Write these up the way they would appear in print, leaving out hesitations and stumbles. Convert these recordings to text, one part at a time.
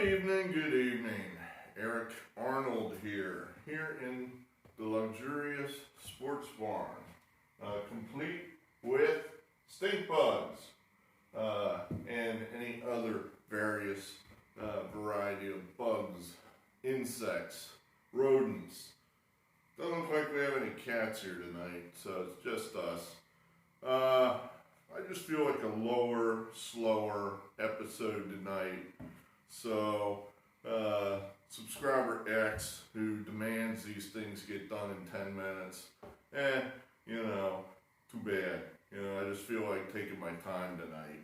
Good evening. Eric Arnold here in the luxurious sports barn, complete with stink bugs and any other various variety of bugs, insects, rodents. Doesn't look like we have any cats here tonight, so it's just us. I just feel like a lower, slower episode tonight. So, subscriber X, who demands these things get done in 10 minutes, too bad. I just feel like taking my time tonight.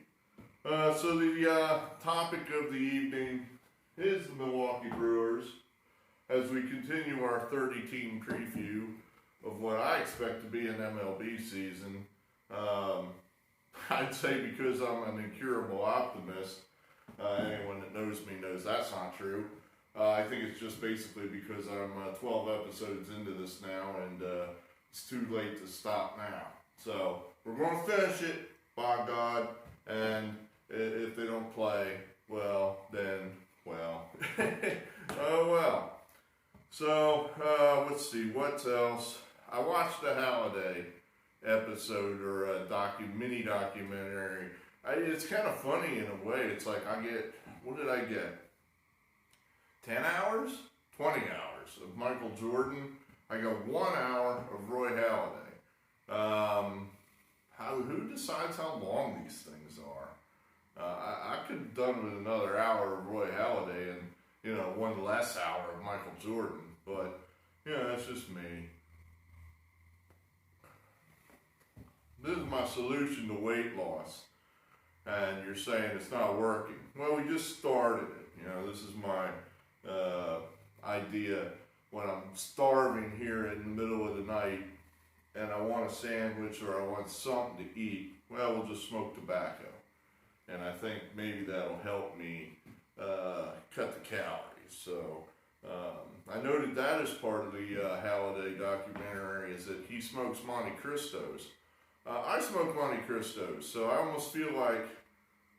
So the topic of the evening is the Milwaukee Brewers, as we continue our 30-team preview of what I expect to be an MLB season. I'd say because I'm an incurable optimist, anyone that knows me knows that's not true. I think it's just basically because I'm 12 episodes into this now, and it's too late to stop now. So we're going to finish it, by God, and if they don't play, oh well. So let's see, what else? I watched the Holiday episode, or a mini documentary. It's kind of funny in a way. It's like what did I get? 10 hours? 20 hours of Michael Jordan. I got 1 hour of Roy Halladay. Who decides how long these things are? I could have done with another hour of Roy Halladay and, one less hour of Michael Jordan. But, that's just me. This is my solution to weight loss. And you're saying it's not working. Well, we just started it. This is my idea when I'm starving here in the middle of the night and I want a sandwich or I want something to eat. Well, we'll just smoke tobacco. And I think maybe that'll help me cut the calories. So I noted that as part of the Halladay documentary, is that he smokes Monte Cristos. I smoke Monte Cristos, so I almost feel like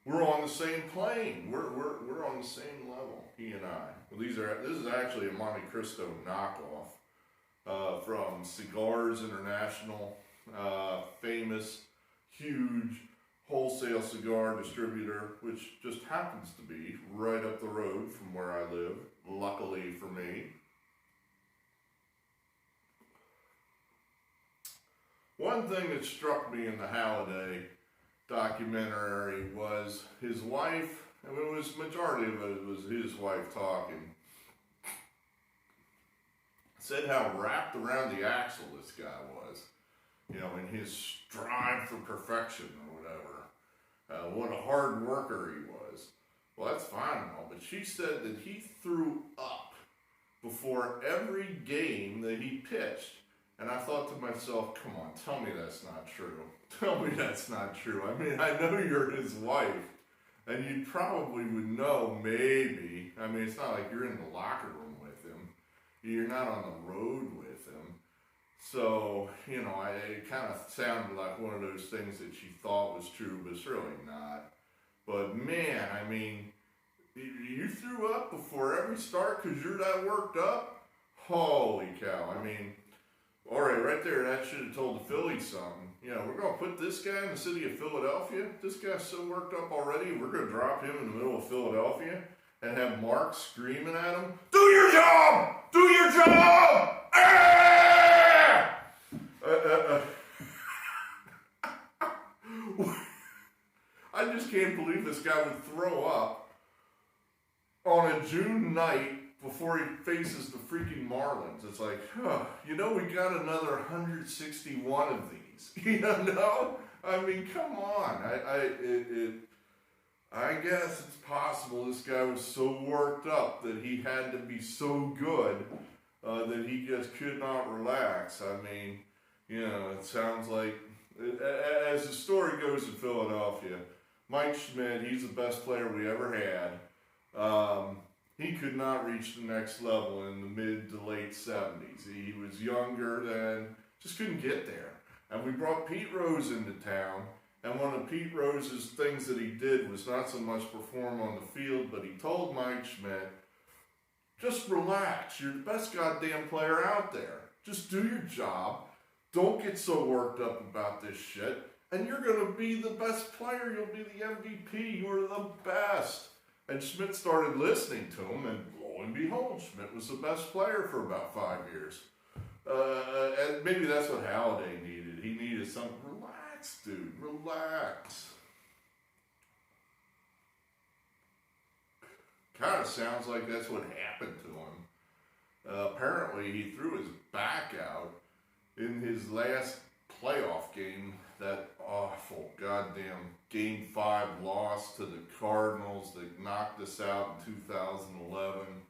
we're on the same plane. We're on the same level, he and I. Well, this is actually a Monte Cristo knockoff from Cigars International, famous, huge wholesale cigar distributor, which just happens to be right up the road from where I live, luckily for me. One thing that struck me in the Halladay documentary was his wife, and it was majority of it was his wife talking, said how wrapped around the axle this guy was, in his strive for perfection or whatever. What a hard worker he was. Well, that's fine and all, but she said that he threw up before every game that he pitched. And I thought to myself, come on, tell me that's not true. Tell me that's not true. I mean, I know you're his wife, and you probably would know, maybe. I mean, it's not like you're in the locker room with him. You're not on the road with him. So, it kind of sounded like one of those things that she thought was true, but it's really not. But man, I mean, you threw up before every start because you're that worked up? Holy cow, I mean... All right there, that should have told the Phillies something. We're going to put this guy in the city of Philadelphia. This guy's so worked up already, we're going to drop him in the middle of Philadelphia and have Mark screaming at him, "Do your job! Do your job! Ah!" I just can't believe this guy would throw up on a June night before he faces the freaking Marlins. It's like, we got another 161 of these. I mean, come on. I guess it's possible this guy was so worked up that he had to be so good that he just could not relax. I mean, it sounds like, as the story goes in Philadelphia, Mike Schmidt, he's the best player we ever had. He could not reach the next level in the mid to late 70s. He was younger and just couldn't get there. And we brought Pete Rose into town, And one of Pete Rose's things that he did was not so much perform on the field, but he told Mike Schmidt, just relax. You're the best goddamn player out there. Just do your job. Don't get so worked up about this shit. And you're going to be the best player. You'll be the MVP. You're the best. And Schmidt started listening to him, and lo and behold, Schmidt was the best player for about 5 years. And maybe that's what Halladay needed. He needed something. Relax, dude. Relax. Kind of sounds like that's what happened to him. Apparently, he threw his back out in his last playoff game, that awful goddamn Game 5 loss to the Cardinals that knocked us out in 2011.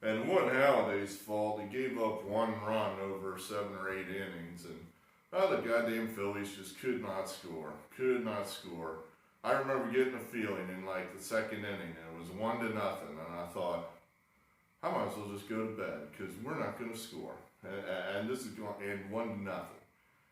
And it wasn't Halladay's fault. He gave up one run over 7 or 8 innings. And the goddamn Phillies just could not score. Could not score. I remember getting a feeling in like the second inning, and it was 1-0, and I thought, I might as well just go to bed because we're not going to score, and this is going to end 1-0,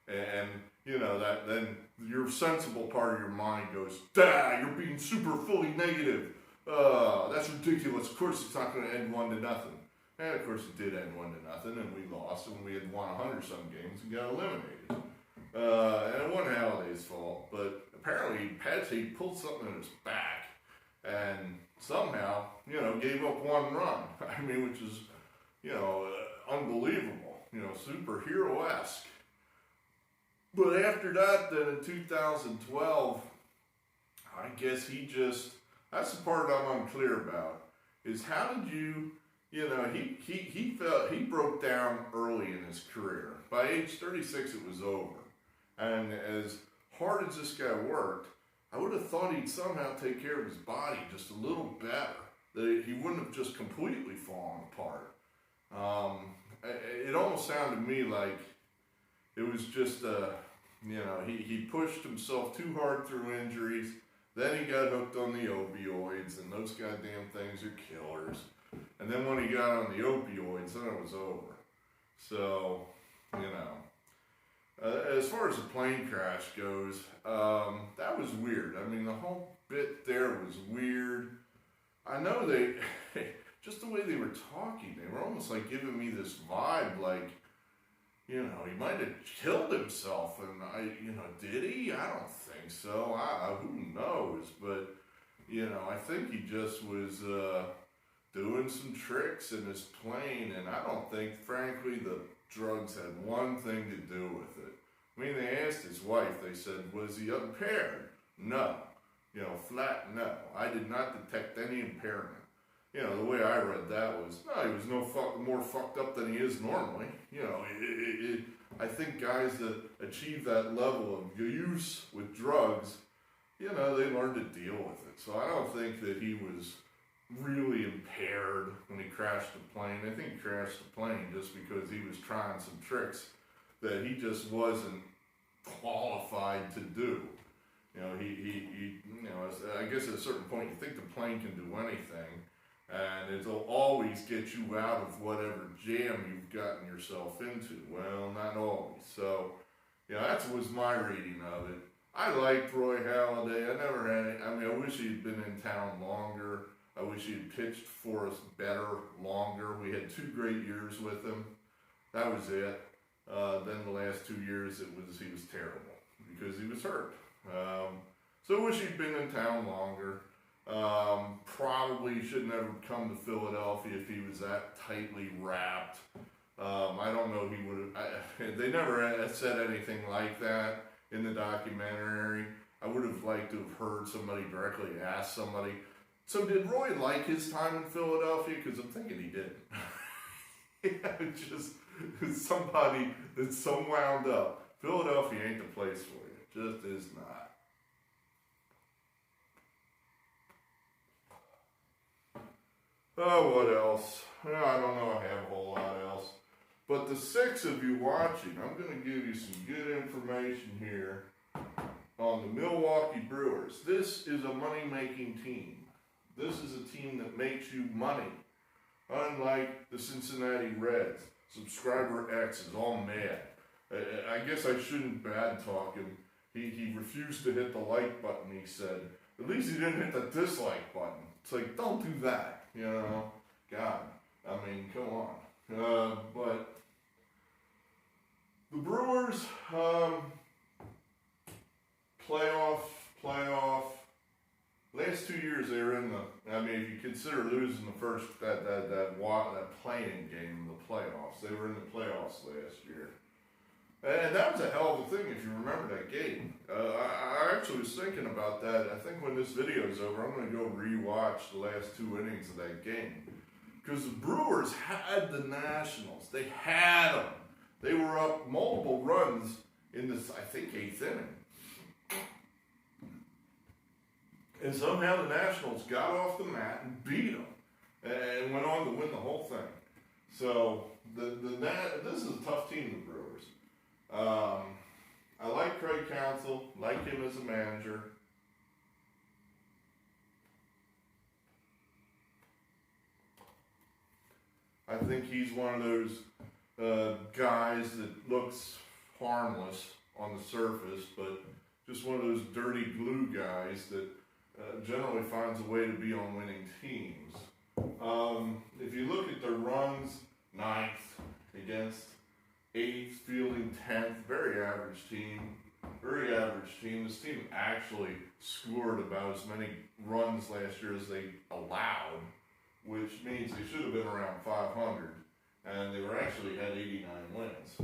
and you know that then your sensible part of your mind goes, you're being super fully negative. That's ridiculous. Of course, it's not going to end 1-0, and of course it did end 1-0, and we lost, and we had won 100-some games and got eliminated. And it wasn't Halladay's fault, but apparently he pulled something in his back and somehow, gave up one run. I mean, which is, unbelievable, superhero-esque. But after that, then in 2012, I guess that's the part I'm unclear about, is how did you, he broke down early in his career. By age 36, it was over. And as hard as this guy worked, I would have thought he'd somehow take care of his body just a little better. That he wouldn't have just completely fallen apart. It almost sounded to me like it was just, he pushed himself too hard through injuries. Then he got hooked on the opioids, and those goddamn things are killers. And then when he got on the opioids, then it was over. So, as far as the plane crash goes, that was weird. I mean, the whole bit there was weird. I know just the way they were talking, they were almost like giving me this vibe like, he might have killed himself. And did he? I don't think so. Who knows? But, I think he just was doing some tricks in his plane. And I don't think, frankly, the drugs had one thing to do with it. I mean, they asked his wife, they said, was he impaired? No. Flat no. I did not detect any impairment. The way I read that was, no, he was more fucked up than he is normally. I think guys that achieve that level of use with drugs, they learn to deal with it. So I don't think that he was really impaired when he crashed the plane. I think he crashed the plane just because he was trying some tricks that he just wasn't qualified to do. I guess at a certain point you think the plane can do anything, and it'll always get you out of whatever jam you've gotten yourself into. Well, not always. So, that was my reading of it. I liked Roy Halladay. I wish he'd been in town longer. I wish he had pitched for us better, longer. We had 2 great years with him. That was it. Then the last 2 years, he was terrible because he was hurt. So I wish he'd been in town longer. Probably should never come to Philadelphia if he was that tightly wrapped. I don't know he would have. They never said anything like that in the documentary. I would have liked to have heard somebody directly ask somebody, so did Roy like his time in Philadelphia? Because I'm thinking he didn't. Just somebody that's so wound up. Philadelphia ain't the place for you. Just is not. Oh, what else? I don't know I have a whole lot else. But the 6 of you watching, I'm going to give you some good information here on the Milwaukee Brewers. This is a money-making team. This is a team that makes you money. Unlike the Cincinnati Reds. Subscriber X is all mad. I guess I shouldn't bad talk him. he refused to hit the like button, he said. At least he didn't hit the dislike button. It's like, don't do that, you know? God, I mean, come on. But the Brewers, playoff. Last 2 years they were in the. I mean, if you consider losing the first that playing game in the playoffs, they were in the playoffs last year, and that was a hell of a thing if you remember that game. I actually was thinking about that. I think when this video is over, I'm going to go rewatch the last 2 innings of that game because the Brewers had the Nationals. They had them. They were up multiple runs in this, I think, 8th inning. And somehow the Nationals got off the mat and beat them and went on to win the whole thing. So this is a tough team, the Brewers. I like Craig Counsell, like him as a manager. I think he's one of those guys that looks harmless on the surface, but just one of those dirty glue guys that generally finds a way to be on winning teams. If you look at their runs, 9th against 8th, fielding 10th, very average team. This team actually scored about as many runs last year as they allowed, which means they should have been around 500, and they were actually had 89 wins.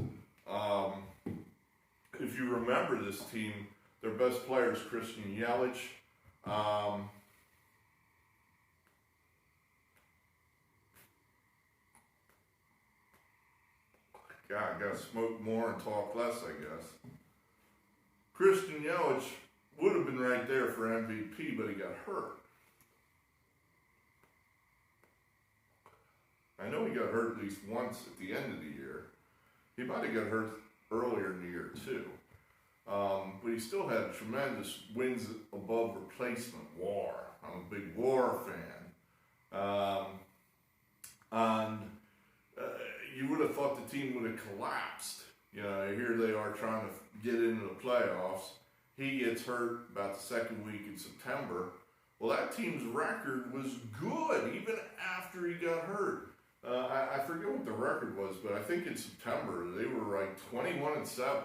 If you remember this team, their best player is Christian Yelich. God, I gotta smoke more and talk less, I guess. Christian Yelich would have been right there for MVP, but he got hurt. I know he got hurt at least once at the end of the year. He might have got hurt earlier in the year too. But he still had tremendous wins above replacement WAR. I'm a big WAR fan. And you would have thought the team would have collapsed. You know, here they are trying to get into the playoffs. He gets hurt about the second week in September. Well, that team's record was good even after he got hurt. I forget what the record was, but I think in September they were like 21-7.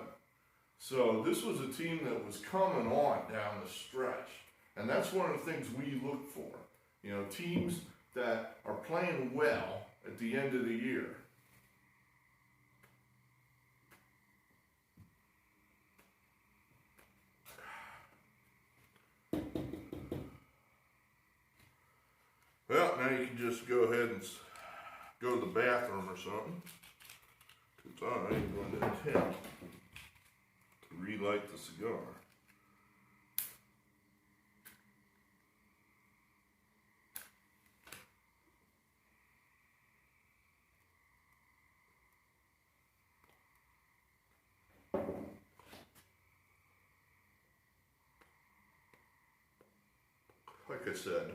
So this was a team that was coming on down the stretch. And that's one of the things we look for. You know, teams that are playing well at the end of the year. Well, now you can just go ahead and go to the bathroom or something. Because I ain't going to attempt to relight the cigar. Like I said,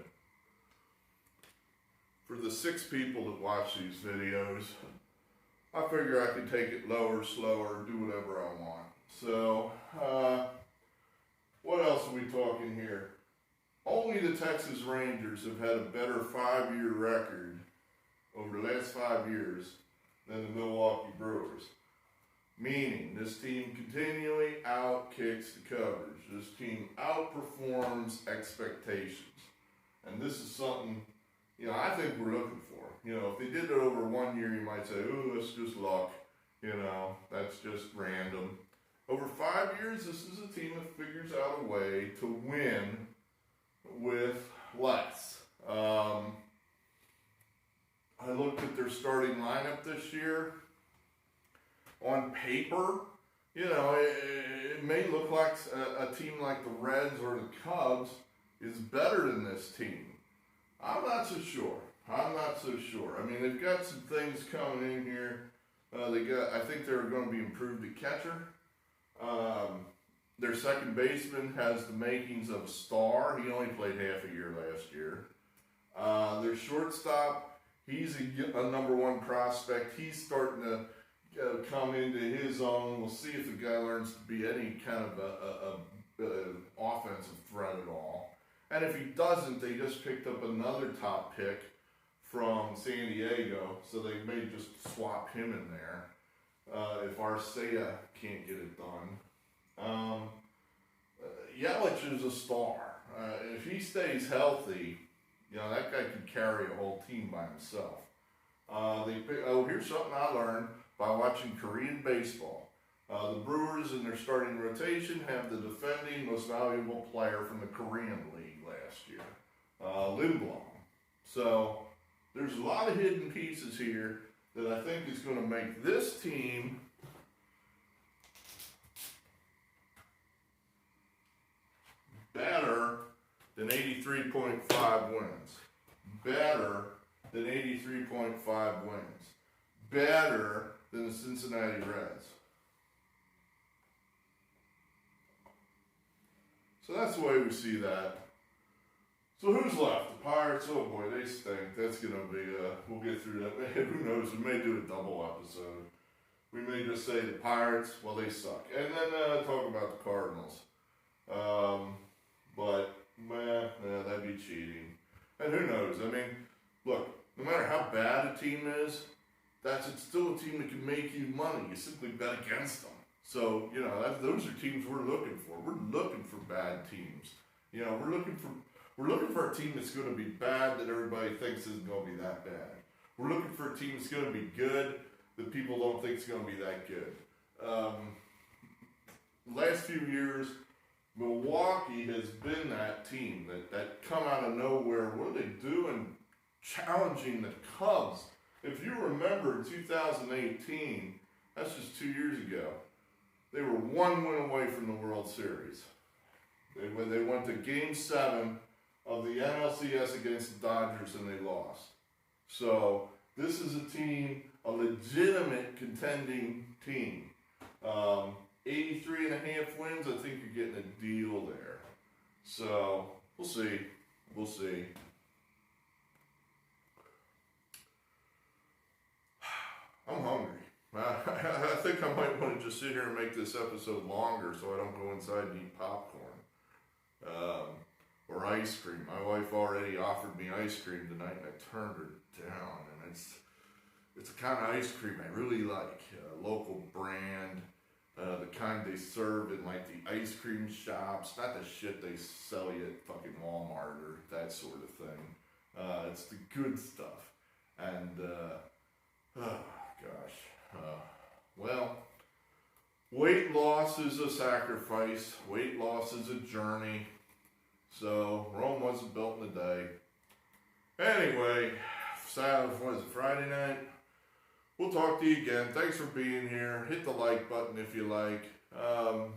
for the 6 people that watch these videos, I figure I can take it lower, slower, do whatever I want. So, what else are we talking here? Only the Texas Rangers have had a better 5-year record over the last 5 years than the Milwaukee Brewers. Meaning, this team continually outkicks the coverage. This team outperforms expectations. And this is something, you know, I think we're looking for. You know, if they did it over 1 year, you might say, oh, that's just luck. You know, that's just random. Over 5 years, this is a team that figures out a way to win with less. I looked at their starting lineup this year. On paper, you know, it may look like a team like the Reds or the Cubs is better than this team. I'm not so sure. I mean, they've got some things coming in here. I think they're going to be improved at catcher. Their second baseman has the makings of a star. He only played half a year last year. Their shortstop, he's a number 1 prospect. He's starting to come into his own. We'll see if the guy learns to be any kind of a offensive threat at all. And if he doesn't, they just picked up another top pick from San Diego, so they may just swap him in there if Arcea can't get it done. Yelich is a star. If he stays healthy, that guy could carry a whole team by himself. Here's something I learned by watching Korean baseball. The Brewers in their starting rotation have the defending most valuable player from the Korean League last year, Lindblom. So there's a lot of hidden pieces here that I think is going to make this team better than 83.5 wins. Better than 83.5 wins. Better than the Cincinnati Reds. So that's the way we see that. So who's left? The Pirates? Oh boy, they stink. That's going to be, we'll get through that. Who knows? We may do a double episode. We may just say the Pirates, well, they suck. And then talk about the Cardinals. That'd be cheating. And who knows? I mean, look, no matter how bad a team is, it's still a team that can make you money. You simply bet against them. So, those are teams we're looking for. We're looking for bad teams. We're looking for a team that's going to be bad that everybody thinks isn't going to be that bad. We're looking for a team that's going to be good that people don't think is going to be that good. Last few years, Milwaukee has been that team that come out of nowhere. What are they doing? Challenging the Cubs. If you remember in 2018, that's just 2 years ago, they were one win away from the World Series. They went to Game 7 of the NLCS against the Dodgers and they lost. So this is a team, a legitimate contending team. 83.5 wins, I think you're getting a deal there. So we'll see. We'll see. I'm hungry. I think I might want to just sit here and make this episode longer so I don't go inside and eat popcorn. Or ice cream. My wife already offered me ice cream tonight and I turned her down. And it's the kind of ice cream I really like. Local brand. The kind they serve in like the ice cream shops. Not the shit they sell you at fucking Walmart or that sort of thing. It's the good stuff. And, weight loss is a sacrifice. Weight loss is a journey. So, Rome wasn't built in a day. Anyway, Friday night? We'll talk to you again. Thanks for being here. Hit the like button if you like.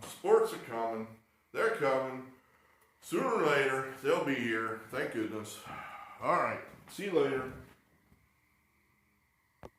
Sports are coming. They're coming. Sooner or later, they'll be here. Thank goodness. All right. See you later.